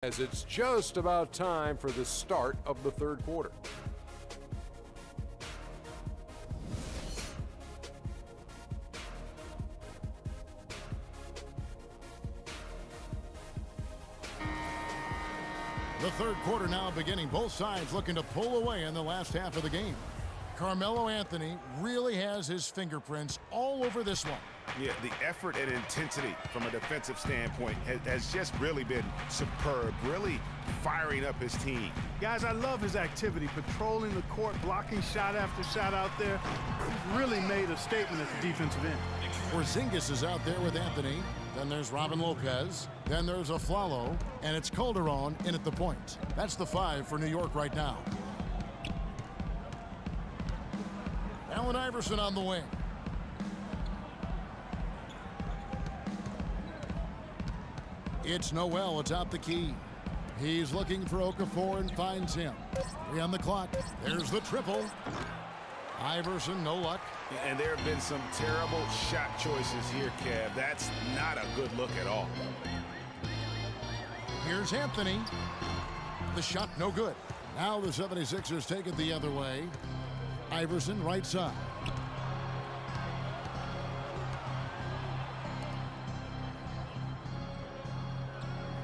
As it's just about time for the start of the third quarter. The third quarter now beginning. Both sides looking to pull away in the last half of the game. Carmelo Anthony really has his fingerprints all over this one. Yeah, the effort and intensity from a defensive standpoint has just really been superb, really firing up his team. Guys, I love his activity, patrolling the court, blocking shot after shot out there. He's really made a statement at the defensive end. Porzingis is out there with Anthony. Then there's Robin Lopez. Then there's Aflalo. And it's Calderon in at the point. That's the 5 for New York right now. Ezail Iverson on the wing. It's Noel atop the key. He's looking for Okafor and finds him. 3 on the clock. There's the triple. Iverson, no luck. And there have been some terrible shot choices here, Kev. That's not a good look at all. Here's Anthony. The shot no good. Now the 76ers take it the other way. Iverson right side.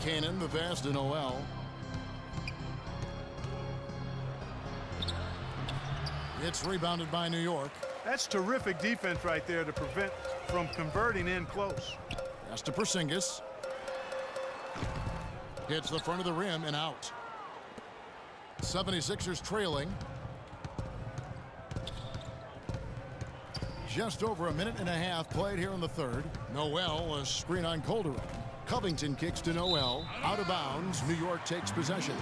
Cannon, the pass to Noel. It's rebounded by New York. That's terrific defense right there to prevent from converting in close. Pass to Porzingis. Hits the front of the rim and out. 76ers trailing. Just over a minute and a half played here in the third. Noel, a screen on Calderon. Covington kicks to Noel. Out of bounds. New York takes possession.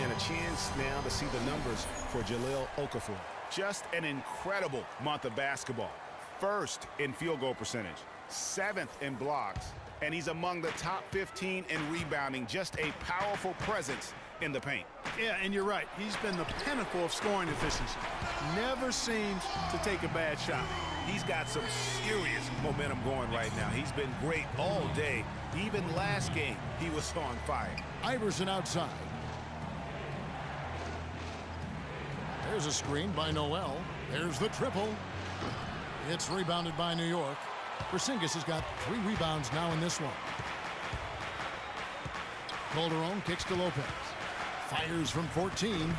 And a chance now to see the numbers for Jahlil Okafor. Just an incredible month of basketball. First in field goal percentage. 7th in blocks. And he's among the top 15 in rebounding. Just a powerful presence in the paint. Yeah, and you're right. He's been the pinnacle of scoring efficiency. Never seems to take a bad shot. He's got some serious momentum going right now. He's been great all day. Even last game, he was on fire. Iverson outside. There's a screen by Noel. There's the triple. It's rebounded by New York. Porzingis has got 3 rebounds now in this one. Calderon kicks to Lopez. Fires from 14.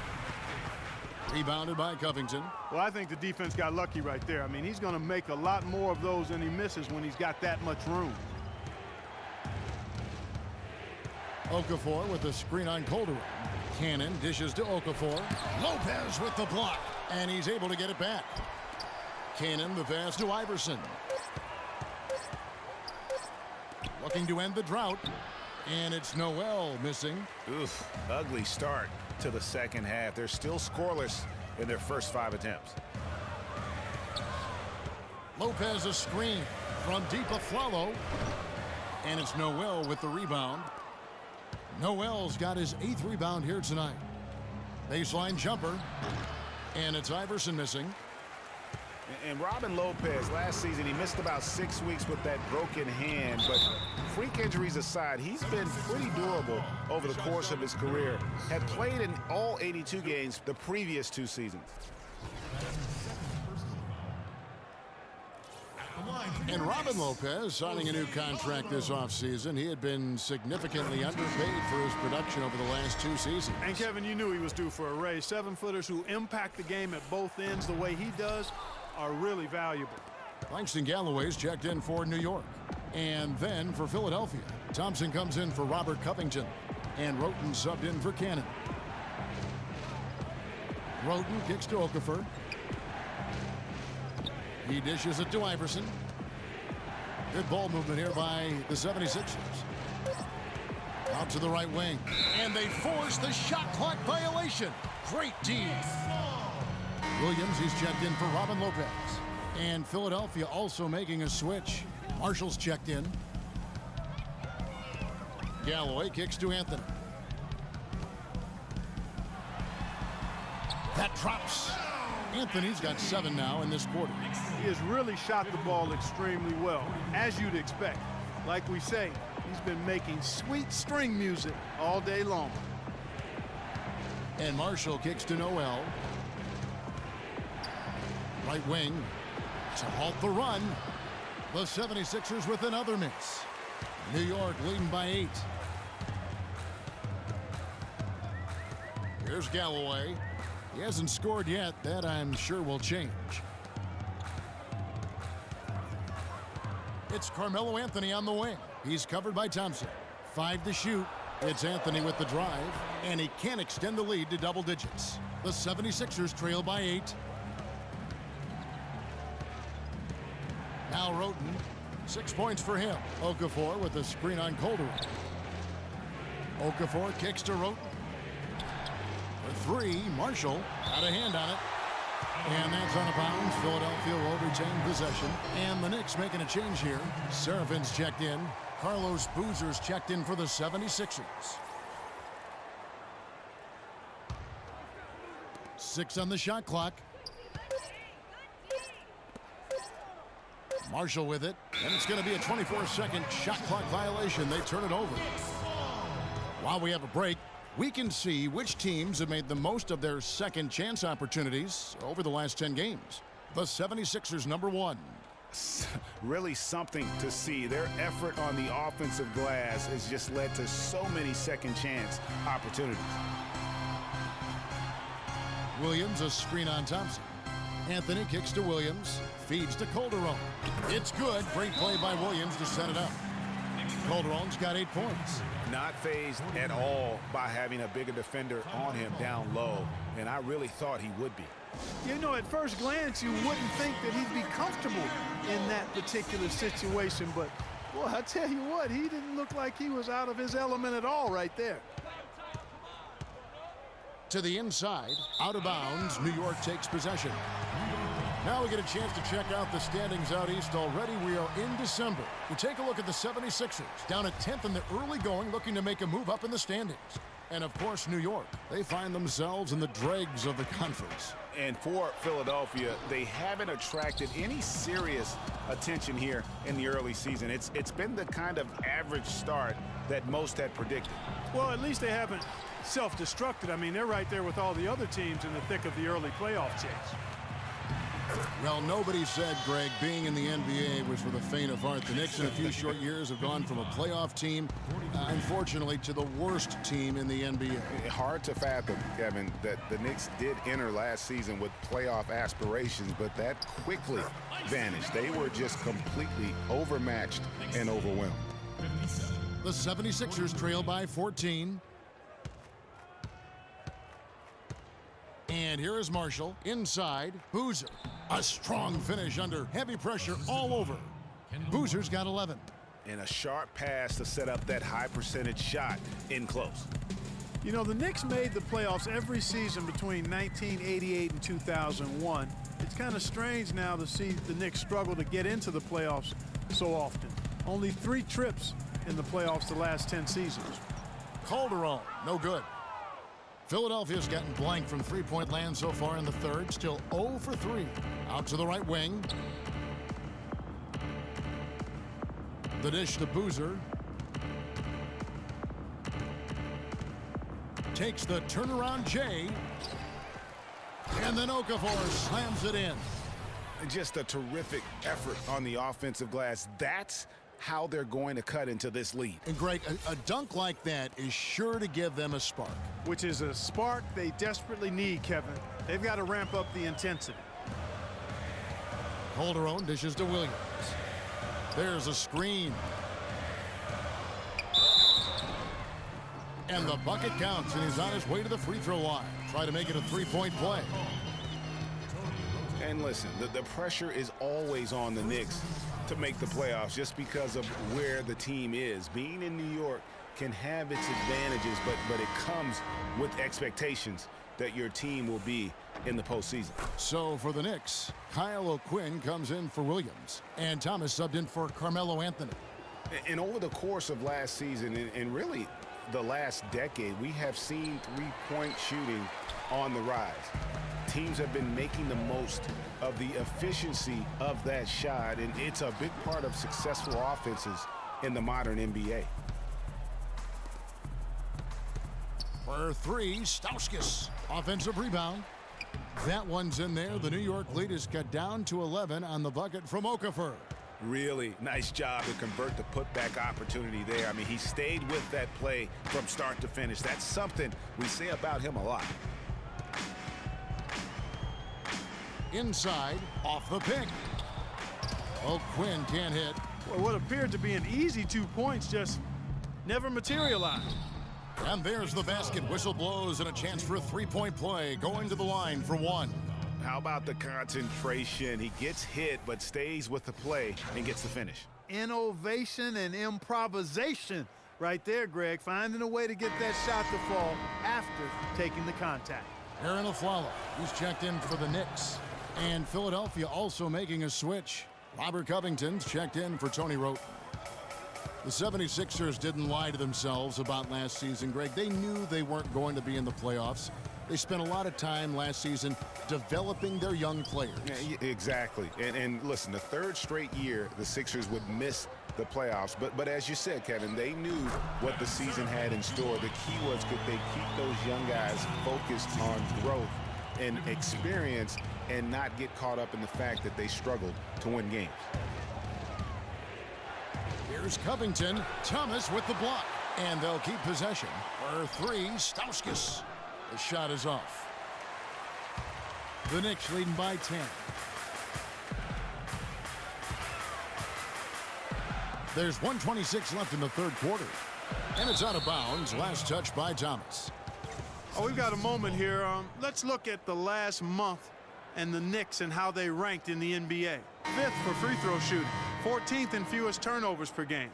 Rebounded by Covington. Well, I think the defense got lucky right there. I mean, he's going to make a lot more of those than he misses when he's got that much room. Okafor with the screen on Calderon. Cannon dishes to Okafor. Lopez with the block. And he's able to get it back. Cannon the pass to Iverson. Looking to end the drought. And it's Noel missing. Oof, ugly start to the second half. They're still scoreless in their first 5 attempts. Lopez a screen from deep Aflalo. And it's Noel with the rebound. Noel's got his 8th rebound here tonight. Baseline jumper. And it's Iverson missing. And Robin Lopez, last season, he missed about 6 weeks with that broken hand. But freak injuries aside, he's been pretty durable over the course of his career. Had played in all 82 games the previous 2 seasons. And Robin Lopez signing a new contract this offseason. He had been significantly underpaid for his production over the last 2 seasons. And Kevin, you knew he was due for a raise. 7-footers who impact the game at both ends the way he does are really valuable. Langston Galloway's checked in for New York. And then for Philadelphia, Thompson comes in for Robert Covington. And Roten subbed in for Cannon. Roten kicks to Okafor. He dishes it to Iverson. Good ball movement here by the 76ers. Out to the right wing. And they force the shot clock violation. Great D. Williams, he's checked in for Robin Lopez. And Philadelphia also making a switch. Marshall's checked in. Galloway kicks to Anthony. That drops. Anthony's got 7 now in this quarter. He has really shot the ball extremely well, as you'd expect. Like we say, He's been making sweet string music all day long. And Marshall kicks to Noel. Right wing to halt the run. The 76ers with another miss. New York leading by 8. Here's Galloway. He hasn't scored yet. That, I'm sure, will change. It's Carmelo Anthony on the wing. He's covered by Thompson. 5 to shoot. It's Anthony with the drive, and he can't extend the lead to double digits. The 76ers trail by 8. Now Roten, 6 points for him. Okafor with a screen on Calderon. Okafor kicks to Roten. For 3, Marshall got a hand on it. And that's out of bounds. Philadelphia will retain possession. And the Knicks making a change here. Serafin's checked in. Carlos Boozer's checked in for the 76ers. 6 on the shot clock. Marshall with it. And it's going to be a 24-second shot clock violation. They turn it over. While we have a break, we can see which teams have made the most of their second chance opportunities over the last 10 games. The 76ers number 1. Really something to see. Their effort on the offensive glass has just led to so many second chance opportunities. Williams, a screen on Thompson. Anthony kicks to Williams, feeds to Calderon. It's good. Great play by Williams to set it up. Calderon's got 8 points. Not fazed at all by having a bigger defender on him down low, and I really thought he would be. You know, at first glance, you wouldn't think that he'd be comfortable in that particular situation, but, boy, I tell you what, he didn't look like he was out of his element at all right there. To the inside, out of bounds, New York takes possession. Now we get a chance to check out the standings out east. Already we are in December. We take a look at the 76ers, down at 10th in the early going, looking to make a move up in the standings. And, of course, New York. They find themselves in the dregs of the conference. And for Philadelphia, they haven't attracted any serious attention here in the early season. It's been the kind of average start that most had predicted. Well, at least they haven't self-destructed. I mean, they're right there with all the other teams in the thick of the early playoff chase. Well, nobody said, Greg, being in the NBA was for the faint of heart. The Knicks in a few short years have gone from a playoff team, unfortunately, to the worst team in the NBA. Hard to fathom, Kevin, that the Knicks did enter last season with playoff aspirations, but that quickly vanished. They were just completely overmatched and overwhelmed. The 76ers trail by 14. And here is Marshall inside. Boozer, a strong finish under heavy pressure all over. Boozer's got 11. And a sharp pass to set up that high percentage shot in close. You know, the Knicks made the playoffs every season between 1988 and 2001. It's kind of strange now to see the Knicks struggle to get into the playoffs so often. Only 3 trips in the playoffs the last 10 seasons. Calderon, no good. Philadelphia's gotten blank from three-point land so far in the third. Still 0 for 3. Out to the right wing. The dish to Boozer. Takes the turnaround J. And then Okafor slams it in. Just a terrific effort on the offensive glass. That's how they're going to cut into this lead. And Greg, a dunk like that is sure to give them a spark. Which is a spark they desperately need, Kevin. They've got to ramp up the intensity. Calderon dishes to Williams. There's a screen. And the bucket counts, and he's on his way to the free throw line. Try to make it a three-point play. And listen, the pressure is always on the Knicks to make the playoffs just because of where the team is. Being in New York can have its advantages, but it comes with expectations that your team will be in the postseason. So for the Knicks, Kyle O'Quinn comes in for Williams, and Thomas subbed in for Carmelo Anthony. And over the course of last season, and really the last decade, we have seen three-point shooting on the rise. Teams have been making the most of the efficiency of that shot, and it's a big part of successful offenses in the modern NBA. For three, Stauskas. Offensive rebound. That one's in there. The New York lead is cut down to 11 on the bucket from Okafor. Really nice job to convert the putback opportunity there. I mean, he stayed with that play from start to finish. That's something we say about him a lot. Inside, off the pick. Oh, Quinn can't hit. Well, what appeared to be an easy 2 points just never materialized. And there's the basket. Whistle blows and a chance for a three-point play. Going to the line for one. How about the concentration? He gets hit but stays with the play and gets the finish. Innovation and improvisation right there, Greg. Finding a way to get that shot to fall after taking the contact. Aaron Aflalo, who's checked in for the Knicks. And Philadelphia also making a switch. Robert Covington's checked in for Tony Rote. The 76ers didn't lie to themselves about last season, Greg. They knew they weren't going to be in the playoffs. They spent a lot of time last season developing their young players. Yeah, exactly. And listen, the third straight year the Sixers would miss the playoffs. But as you said, Kevin, they knew what the season had in store. The key was, could they keep those young guys focused on growth and experience and not get caught up in the fact that they struggled to win games. Here's Covington. Thomas with the block. And they'll keep possession. For three, Stauskas. The shot is off. The Knicks leading by 10. There's 1:26 left in the third quarter. And it's out of bounds. Last touch by Thomas. Oh, we've got a moment here. Let's look at the last month and the Knicks and how they ranked in the NBA. 5th for free throw shooting. 14th in fewest turnovers per game.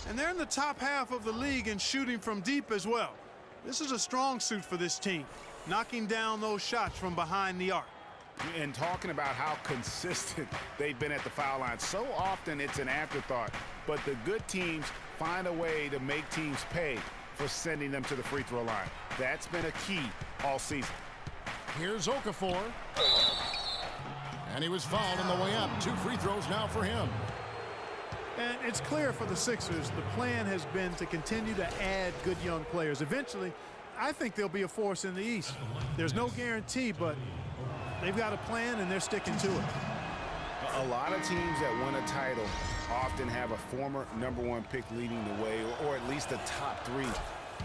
And they're in the top half of the league in shooting from deep as well. This is a strong suit for this team, knocking down those shots from behind the arc. And talking about how consistent they've been at the foul line. So often it's an afterthought, but the good teams find a way to make teams pay for sending them to the free throw line. That's been a key all season. Here's Okafor. And he was fouled on the way up. 2 free throws now for him. And it's clear for the Sixers, the plan has been to continue to add good young players. Eventually, I think they'll be a force in the East. There's no guarantee, but they've got a plan and they're sticking to it. A lot of teams that win a title often have a former #1 pick leading the way, or at least a top 3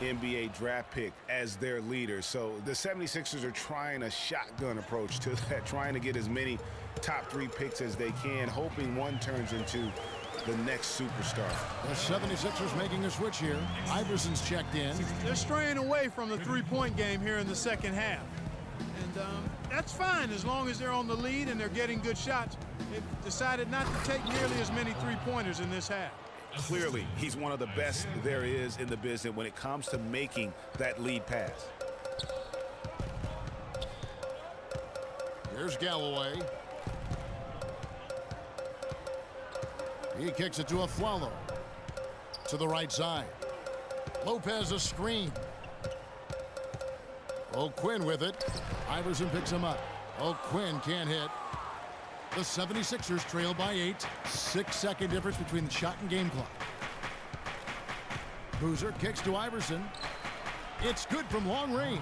NBA draft pick as their leader. So the 76ers are trying a shotgun approach to that, trying to get as many top 3 picks as they can, hoping one turns into the next superstar. The 76ers making a switch here. Iverson's checked in. They're straying away from the three-point game here in the second half. And that's fine as long as they're on the lead and they're getting good shots. They've decided not to take nearly as many three-pointers in this half. Clearly, he's one of the best there is in the business when it comes to making that lead pass. Here's Galloway. He kicks it to Aflalo. To the right side. Lopez a screen. Quinn with it. Iverson picks him up. Quinn can't hit. The 76ers trail by 8. 6-second difference between the shot and game clock. Boozer kicks to Iverson. It's good from long range.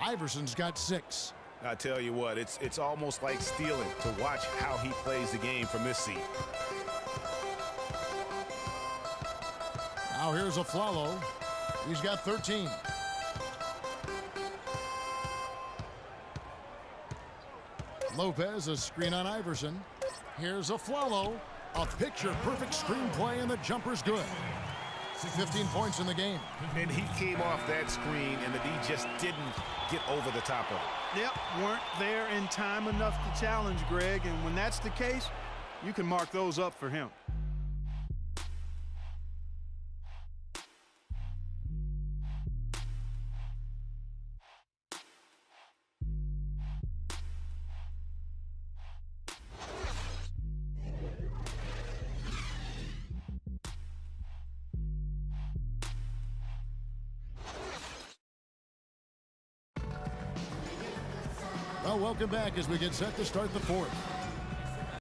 Iverson's got 6. I tell you what, it's almost like stealing to watch how he plays the game from this seat. Now here's Aflalo. He's got 13. Lopez, a screen on Iverson. Here's Aflalo. A picture-perfect screenplay, and the jumper's good. 15 points in the game. And he came off that screen, and the D just didn't get over the top of it. Yep, weren't there in time enough to challenge Greg, and when that's the case, you can mark those up for him. Well, welcome back as we get set to start the fourth.